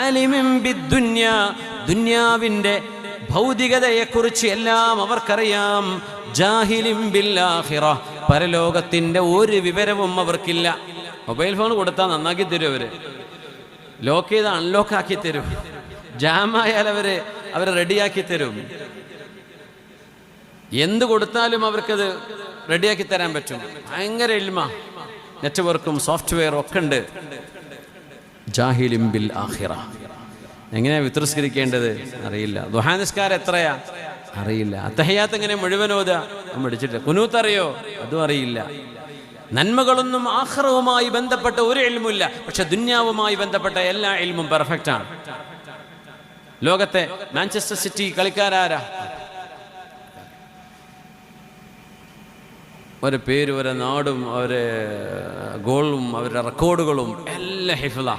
ആലിമിൻ ബിദ്ദുനിയ, ദുനിയാവിൻ്റെ ഭൗതികതയെക്കുറിച്ച് എല്ലാം അവർക്കറിയാം. ജാഹിലിൻ ബിൽ ആഖിറ, പരലോകത്തിൻ്റെ ഒരു വിവരവും അവർക്കില്ല. മൊബൈൽ ഫോൺ കൊടുത്താൽ നന്നാക്കി തരും, ലോക്ക് ചെയ്ത് അൺലോക്ക് ആക്കി തരും, ജാമായാൽ അവർ റെഡിയാക്കി തരും. എന്ത് കൊടുത്താലും അവർക്കത് റെഡിയാക്കി തരാൻ പറ്റും. ഭയങ്കര ഇൽമ, നെറ്റ്വർക്കും സോഫ്റ്റ്വെയറും ഒക്കെ ഉണ്ട്. ജാഹിലിൻ ബിൽ ആഖിറ, എങ്ങനെയാ വിത്രിസ്കരിക്കേണ്ടത് അറിയില്ല. ദുഹാ നിസ്കാരം എത്രയാ അറിയില്ല. അത്തഹിയാത്ത് എങ്ങനെ മുഴുവൻ ഓതാ പഠിച്ചിട്ട്. കുനൂത്ത് അറിയോ? അതും അറിയില്ല. നന്മകളൊന്നും ആഖിറവുമായി ബന്ധപ്പെട്ട ഒരു ഇൽമുമില്ല. പക്ഷെ ദുന്യാവുമായി ബന്ധപ്പെട്ട എല്ലാ ഇൽമും പെർഫെക്റ്റ് ആണ്. ലോകത്തെ മാഞ്ചസ്റ്റർ സിറ്റി കളിക്കാരാരാ? ഒരു പേരും ഒരു നാടും അവരെ ഗോളും അവരുടെ റെക്കോർഡുകളും എല്ലാം ഹിഫ്ളാ.